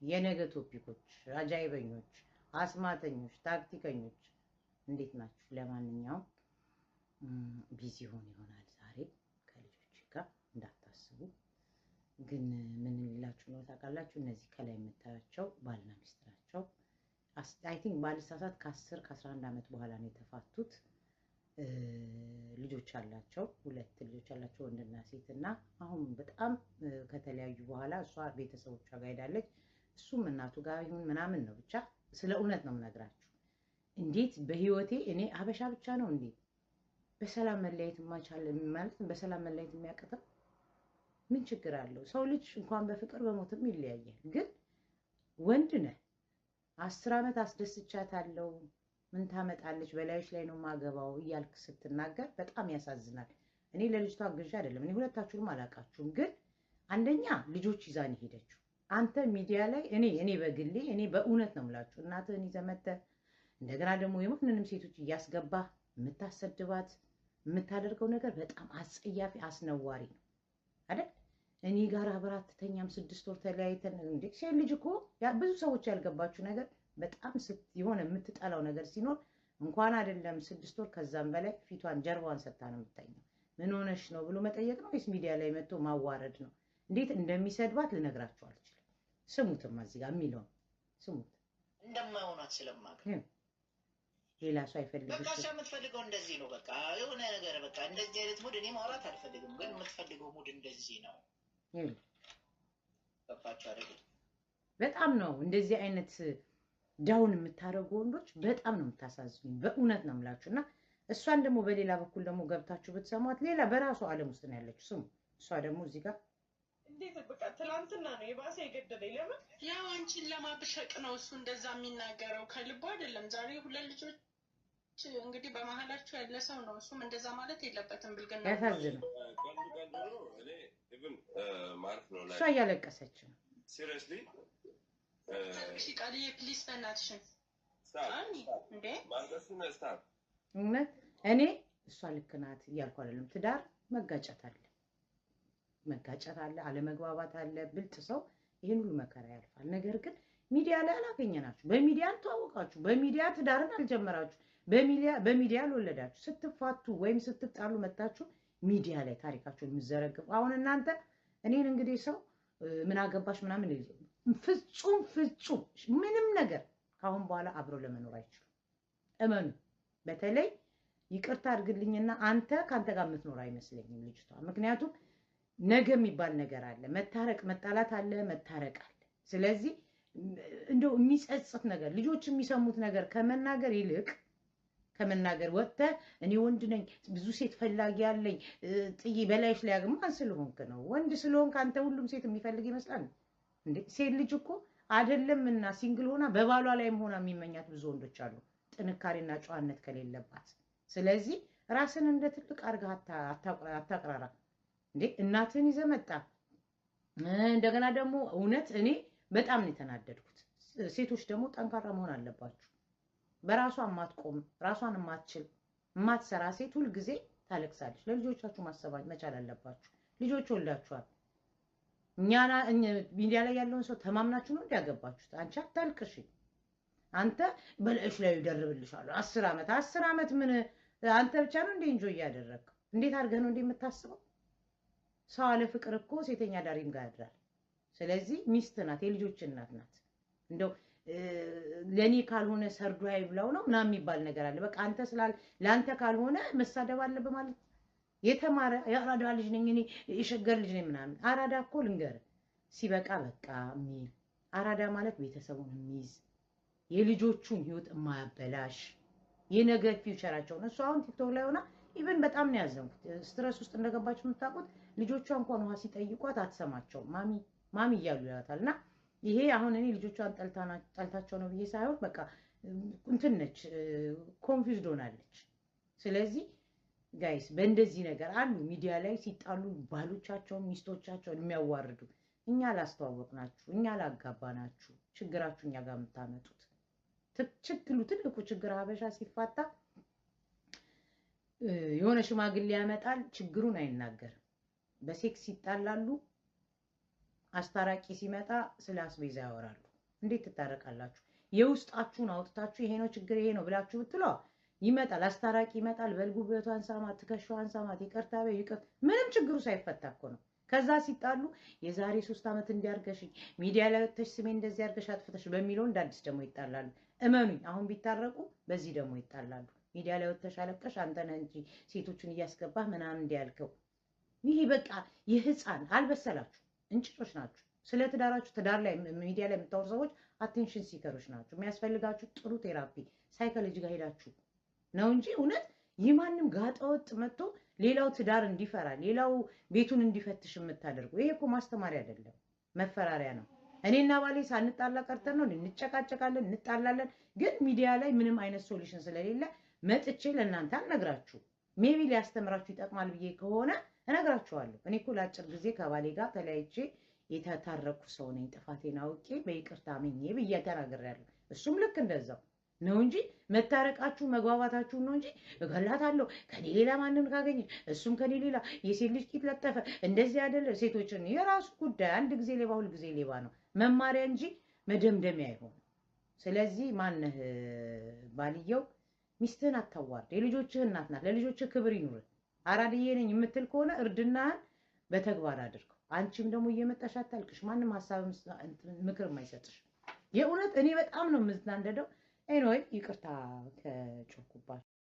የነገ ቶፒኮች አጃይበኞች አስማተኞች ታክቲከኞች እንዴት ናችሁ ለማንኛውም ቢዚ ይሆናል ዛሬ ከልጆች ጋር እንዳታስቡ ግን ምን ልላችሁ ነው ታውቃላችሁ እነዚህ ከላይ የምታያቸው ባልና ሚስት ናቸው አይ ቲንክ ባልሳሳት ከ10 ከ11 አመት በኋላ ነው የተፋቱት ልጆች አላቸው ሁለት ልጆች አላቸው ወንድና ሴትና አሁን በጣም ከተለያዩ በኋላ እሷ ቤተሰቦቿ ጋር ሄዳለች እሱም እናቱ ጋር ይሁን ምናምን ነው ብቻ ስለ እውነት ነው የምነግራችሁ እንዴት በህይወቴ እኔ አበሻ ብቻ ነው እንዴ በሰላም መለያየት ማቻል ማለት በሰላም መለያየት የሚያቀተው ምን ችግር አለው ሰው ልጅ እንኳን በፍቅር በሞትም ይለያያል ግን ወንድ ነህ 10 አመት አስደስቻታለሁ ምን ታመጣለች በላይሽ ላይ ነው ማገባው ይያልክ ስትናገር በጣም ያሳዝናል እኔ ለልጅቷ ግዥ አይደለም እኔ ሁለታችሁም አላቃችሁም ግን አንደኛ ልጆች ይዛን ሄደችው አንተ ሚዲያ ላይ እኔ በግሌ እኔ በእውነት ነው የምላችሁ እናትህን ይዘመተ እንደገና ደግሞ የማንንም ሴቶች እያስገባ የምታሰድባት የምታደርገው ነገር በጣም አስጸያፊ አስነዋሪ ነው አይደል እኔ ጋር አብራት ተኛም 6 ወር ተለያይተን እንዴ ሴት ልጅ እኮ ብዙ ሰዎች ያልገባችሁ ነገር በጣም የሆነ የምትጠላው ነገር ሲኖር እንኳን አይደለም 6 ወር ከዛም በላይ ፊቷን ጀርባዋን ሰጣ ነው የምትተኛው ምን ሆነሽ ነው ብሎ መጠየቅ ነው ወይስ ሚዲያ ላይ መጥቶ ማዋረድ ነው እንዴት እንደሚሰድባት ልነግራችሁ አልችልም ስሙትማ እዚህ ጋር የሚለው ስሙት እንደማይሆናት ስለማቀ ሌላ ሰው አይፈልግም በቃ የምትፈልገው እንደዚህ ነው በቃ የሆነ ነገር በቃ እንደዚህ አይነት ሙድ እኔ ማውራት አልፈልግም ግን የምትፈልገው ሙድ እንደዚህ ነው በቃቸው አይደል በጣም ነው እንደዚህ አይነት ዳውን የምታረጉ ወንዶች በጣም ነው የምታሳዝኑኝ በእውነት ነው የምላችሁና እሷን ደግሞ በሌላ በኩል ደግሞ ገብታችሁ ብትሰማት ሌላ በራሱ ዓለም ውስጥ ነው ያለችው ስሙ እሷ ደግሞ እዚህ ጋር እንዴት በቃ ትላንትና ነው የባሰ የገደለኝ ለምን ያው አንቺን ለማብሸቅ ነው እሱ እንደዛ የሚናገረው ከልቡ አይደለም ዛሬ ሁለት ልጆች እንግዲህ በመሃላችሁ ያለ ሰው ነው እሱም እንደዛ ማለት የለበትም ብልግና ያሳዝናል እሷ እያለቀሰች ነው seriously እሺ ቃልዬ ፕሊዝ በእናትሽን አኒ እንዴ እውነት እኔ እሷ ልክ ናት እያልኩ አይደለም ትዳር መጋጨት አለ አለመግባባት አለ ብልጥ ሰው ይሄን ሁሉ መከራ ያልፋል ነገር ግን ሚዲያ ላይ አላገኘናችሁ በሚዲያ ተዋወቃችሁ በሚዲያ ትዳርን አልጀመራችሁ በሚዲያ አልወለዳችሁ ስትፋቱ ወይም ስትጣሉ መጣችሁ ሚዲያ ላይ ታሪካችሁን ምዘረግፉ አሁን እናንተ እኔን እንግዲህ ሰው ምን አገባሽ ምናምን ፍጹም ምንም ነገር ካሁን በኋላ አብሮ ለመኖር አይችልም እመኑ በተለይ ይቅርታ አድርግልኝና አንተ ካንተ ጋር የምትኖር አይመስለኝም ልጅቷ ምክንያቱም ነገ የሚባል ነገር አለ መታረቅ መጣላት አለ መታረቅ አለ ስለዚህ እንደው የሚጸጽት ነገር ልጆች የሚሰሙት ነገር ከመናገር ይልቅ ከመናገር ወጥተ እኔ ወንድ ነኝ ብዙ ሴት ፈላጊ ያለኝ ጥይ በላይሽ ላይ ያገማን ስለሆንክ ነው ወንድ ስለሆንክ አንተ ሁሉም ሴት የሚፈልግ ይመስላል እንዴ ሴት ልጅ እኮ አይደለምና ሲንግል ሆና በባሏ ላይም ሆና የሚመኛት ብዙ ወንዶች አሉ ጥንካሬና ጨዋነት ከሌለባት ስለዚህ ራስን እንደ ትልቅ አርጋ አታቅራራ እንዴ እናትን ይዘመጣ እንደገና ደግሞ እውነት እኔ በጣም ነው የተናደድኩት ሴቶች ደግሞ ጠንካራ መሆን አለባችሁ በራሷ ማትቆም ራሷን ማትችል ማትሰራ ሴት ሁሉ ጊዜ ታለቅሳለች ለልጆቻችሁ ማሰባች መቻል አለባችሁ ልጆች ወልዳችኋል እኛና ሚዲያ ላይ ያለውን ሰው ተማምናችሁ ነው እንዲያገባችሁት አንቺ አታልቅሽ አንተ በላይሽ ላይ ይደርብልሻል 10 አመት ምን አንተ ብቻ ነው እንዴ እንጆይ ያደረግከው እንዴት አድርገህ ነው እንዴ የምታስበው ሰው አለ ፍቅር እኮ ሴተኛ ዳሪም ጋር ያድራል ስለዚህ ሚስት ናት የልጆች እናት ናት እንደው ለኔ ካልሆነ ሰርዶ አይብላው ነው ምናምን የሚባል ነገር አለ በቃ አንተ ስላል ላንተ ካልሆነ መሳደብ አለበት ማለት የተማረ ያራዳ ልጅ ነኝ እኔ የሸገር ልጅ ነኝ ምናምን አራዳ እኮ ልንገር ሲበቃ በቃ ሚል አራዳ ማለት ቤተሰቡን የሚይዝ የልጆቹን ህይወት የማያበላሽ የነገ ፊውቸራቸውን እሱ አሁን ቲክቶክ ላይ ሆና ኢቭን በጣም ነው ያዘንኩት ስትረስ ውስጥ እንደገባች የምታውቁት ልጆቿ እንኳን ውሃ ሲጠይቋት አትሰማቸው ማሚ እያሉ ያታልና ይሄ አሁን እኔ ልጆቿን ጠልታቸው ነው ብዬ ሳይሆን በቃ እንትን ነች ኮንፊውዝድ ሆናለች ስለዚህ ጋይስ በእንደዚህ ነገር አሉ ሚዲያ ላይ ሲጣሉ ባሎቻቸው ሚስቶቻቸው የሚያዋርዱ እኛ ላስተዋወቅናችሁ እኛ ላጋባናችሁ ችግራችሁ እኛ ጋር የምታመጡት ትልቁ ችግር ሀበሻ ሲፋታ የሆነ ሽማግሌ ያመጣል ችግሩን አይናገርም በሴክስ ይጣላሉ አስታራቂ ሲመጣ ስለ አስቤዛ ያወራሉ። እንዴት ትታረቃላችሁ? የውስጣችሁን አውጥታችሁ ይሄ ነው ችግር ይሄ ነው ብላችሁ ብትሏ ይመጣል፣ አስታራቂ ይመጣል። በልጉበቷን ሳማት፣ ትከሻዋን ሳማት፣ ይቅርታ በይ ይቅር፣ ምንም ችግሩ ሳይፈታ እኮ ነው። ከዛ ሲጣሉ የዛሬ 3 ዓመት እንዲያርገሽኝ ሚዲያ ላይ ወጥተሽ ስሜ እንደዚህ አርገሽ አጥፍተሽ በሚለው እንደ አዲስ ደግሞ ይጣላሉ። እመኑኝ፣ አሁን ቢታረቁ በዚህ ደግሞ ይጣላሉ። ሚዲያ ላይ ወጥተሽ አለቀሽ አንተ ነህ እንጂ ሴቶችን እያስገባህ ምናምን እንዲያልከው። ይሄ በቃ የህፃን አልበሰላችሁ እንጭጮች ናችሁ። ስለ ትዳራችሁ ትዳር ላይ ሚዲያ ላይ የምታወሩ ሰዎች አቴንሽን ሲከሮች ናችሁ። የሚያስፈልጋችሁ ጥሩ ቴራፒ ሳይኮሎጂ ጋር ሄዳችሁ ነው እንጂ እውነት የማንም ጋጠወጥ መጥቶ ሌላው ትዳር እንዲፈራ ሌላው ቤቱን እንዲፈትሽ የምታደርጉ ይሄ እኮ ማስተማሪያ አይደለም፣ መፈራሪያ ነው። እኔና ባሌ ሳንጣላ ቀርተን ነው እንጨቃጨቃለን፣ እንጣላለን። ግን ሚዲያ ላይ ምንም አይነት ሶሉሽን ስለሌለ መጥቼ ለእናንተ አልነግራችሁ። ሜቢ ሊያስተምራችሁ ይጠቅማል ብዬ ከሆነ እነግራችኋለሁ። እኔ እኮ ለአጭር ጊዜ ከባሌ ጋር ተለያይቼ የተታረኩ ሰው ነኝ። ጥፋቴን አውቄ በይቅርታ አምኜ ብዬ ተናግሬያለሁ። እሱም ልክ እንደዛው ነው እንጂ መታረቃችሁ መግባባታችሁ ነው እንጂ እገላታለሁ ከኔ ሌላ ማንን ካገኘች እሱም ከኔ ሌላ የሴት ልጅ ቂጥ ለጠፈ እንደዚህ አይደለ። ሴቶችን የራሱ ጉዳይ፣ አንድ ጊዜ ሌባ ሁል ጊዜ ሌባ ነው፣ መማሪያ እንጂ መደምደሚያ አይሆንም። ስለዚህ ማነህ ባልየው ሚስትህን አታዋርድ። የልጆችህ እናት ናት፣ ለልጆችህ ክብር ይኑር። አራድዬ ነኝ የምትል ከሆነ እርድናህን በተግባር አድርገው። አንቺም ደግሞ እየመጣሽ አታልቅሽ፣ ማንም ሀሳብ ምክር የማይሰጥሽ። የእውነት እኔ በጣም ነው የምዝናንደደው። ኤኒዌይ ይቅርታ ከጮኩባችሁ።